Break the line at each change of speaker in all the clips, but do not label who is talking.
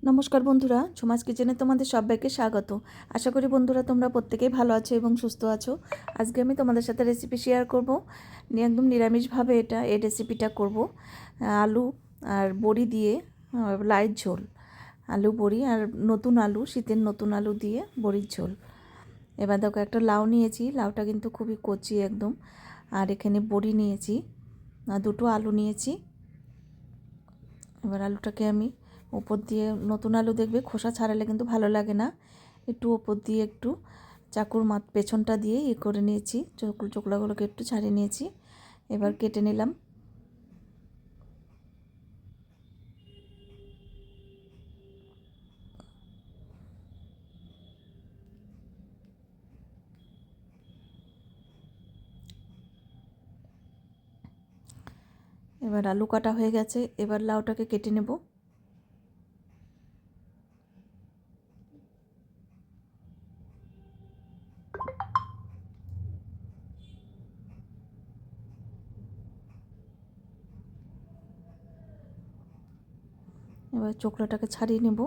নমস্কার বন্ধুরা, ঝুমাস কিচেনে তোমাদের সবাইকে স্বাগত। আশা করি বন্ধুরা তোমরা প্রত্যেকেই ভালো আছো এবং সুস্থ আছো। আজকে আমি তোমাদের সাথে রেসিপি শেয়ার করব। একদম নিরামিষভাবে এই রেসিপিটা করব। আলু আর বড়ি দিয়ে লাইট ঝোল। আলু বড়ি আর নতুন আলু, শীতের নতুন আলু দিয়ে বড়ির ঝোল। এবার দেখো একটা লাউ নিয়েছি, লাউটা কিন্তু খুবই কচি একদম। আর এখানে বড়ি নিয়েছি, দুটো আলু নিয়েছি। এবার আলুটাকে আমি উপর দিয়ে, নতুন আলু দেখবে খোসা ছাড়ালে কিন্তু ভালো লাগে না, একটু উপর দিয়ে একটু চাকুর পেছনটা দিয়ে করে নিয়েছি, চোকলাগুলোকে একটু ছাড়িয়ে নিয়েছি। এবার কেটে নিলাম। এবার আলু কাটা হয়ে গেছে, এবার লাউটাকে কেটে নেব। এবার চোকলাটাকে ছাড়িয়ে নেব।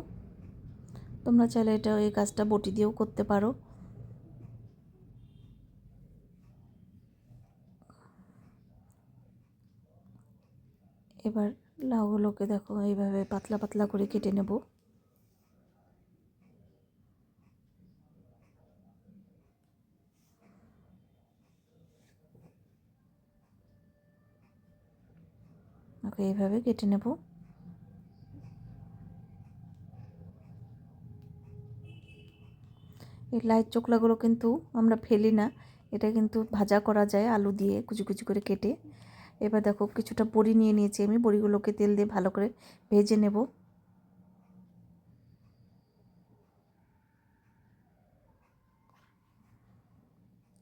তোমরা চাইলে এই কাজটা বটি দিয়েও করতে পারো। এবার লাউগুলোকে দেখো এইভাবে পাতলা পাতলা করে কেটে নেব। ওকে এইভাবে কেটে নেব। এই লাইট চোকলাগুলো কিন্তু আমরা ফেলি না, এটা কিন্তু ভাজা করা যায় আলু দিয়ে কুচি কুচি করে কেটে। এবার দেখো কিছুটা বড়ি নিয়ে নিয়েছি আমি, বড়িগুলোকে তেল দিয়ে ভালো করে ভেজে নেব।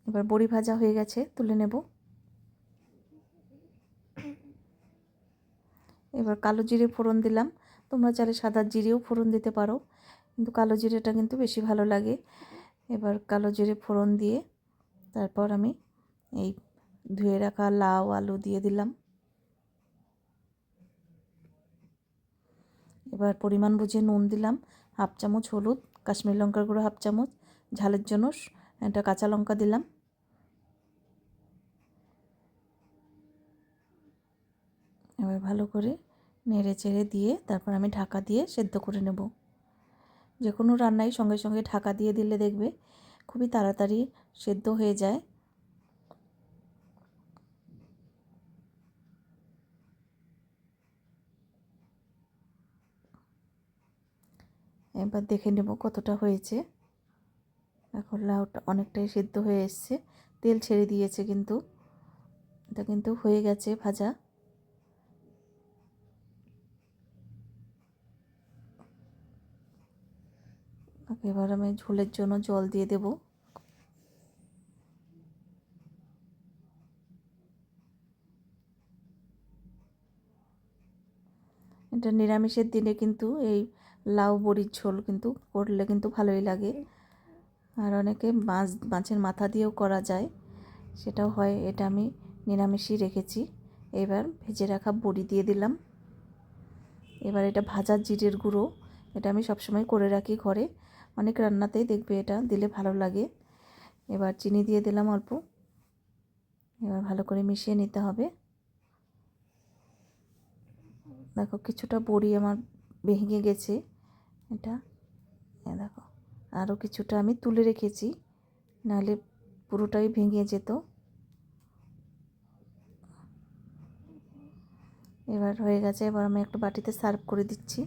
এবার বড়ি ভাজা হয়ে গেছে, তুলে নেব। এবার কালো জিরে ফোড়ন দিলাম। তোমরা চাইলে সাদা জিরেও ফোড়ন দিতে পারো, কিন্তু কালো জিরেটা কিন্তু বেশি ভালো লাগে। এবার কালো জিরে ফোড়ন দিয়ে তারপর আমি এই ধুয়ে রাখা লাউ আলু দিয়ে দিলাম। এবার পরিমাণ বুঝে নুন দিলাম, হাফ চামচ হলুদ, কাশ্মীরি লঙ্কার গুঁড়ো হাফ চামচ, ঝালের জন্য একটা কাঁচা লঙ্কা দিলাম। এবার ভালো করে নেড়ে চেড়ে দিয়ে তারপর আমি ঢাকা দিয়ে সেদ্ধ করে নেব। যে কোনো রান্নায় সঙ্গে সঙ্গে ঢাকা দিয়ে দিলে দেখবে খুবই তাড়াতাড়ি সেদ্ধ হয়ে যায়। এবার দেখে নেব কতটা হয়েছে। এখন লাউটা অনেকটাই সেদ্ধ হয়ে এসছে, তেল ছেড়ে দিয়েছে, কিন্তু এটা কিন্তু হয়ে গেছে ভাজা। এবার আমি ঝোলের জন্য জল দিয়ে দেব। এটা নিরামিষের দিনে কিন্তু এই লাউ বড়ির ঝোল কিন্তু করলে কিন্তু ভালোই লাগে। আর অনেকে মাছের মাথা দিয়েও করা যায়, সেটাও হয়। এটা আমি নিরামিষই রেখেছি। এবার ভেজে রাখা বড়ি দিয়ে দিলাম। এবার এটা ভাজার জিরের গুঁড়ো, এটা আমি সবসময় করে রাখি ঘরে, অনেক রান্নাতেই দেখবে এটা দিলে ভালো লাগে। এবার চিনি দিয়ে দিলাম অল্প। এবার ভালো করে মিশিয়ে নিতে হবে। দেখো কিছুটা বড়ি আমার ভেঙে গেছে, এটা দেখো আরও কিছুটা আমি তুলে রেখেছি, নাহলে পুরোটাই ভেঙে যেত। এবার হয়ে গেছে, এবার আমি একটা বাটিতে সার্ভ করে দিচ্ছি।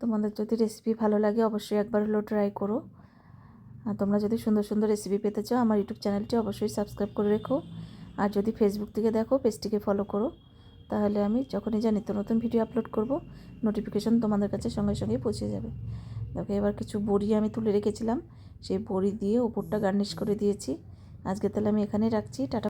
তোমাদের যদি রেসিপি ভালো লাগে অবশ্যই একবার হলেও ট্রাই করো। আর তোমরা যদি সুন্দর সুন্দর রেসিপি পেতে চাও আমার ইউটিউব চ্যানেলটি অবশ্যই সাবস্ক্রাইব করে রেখো। আর যদি ফেসবুক থেকে দেখো পেজটিকে ফলো করো, তাহলে আমি যখনই যা নিত্য নতুন ভিডিও আপলোড করব নোটিফিকেশন তোমাদের কাছে সঙ্গে সঙ্গে পৌঁছে যাবে। দেখো এবার কিছু বড়ি আমি তুলে রেখেছিলাম, সেই বড়ি দিয়ে ওপরটা গার্নিশ করে দিয়েছি। আজকে তাহলে আমি এখানেই রাখছি। টাটা।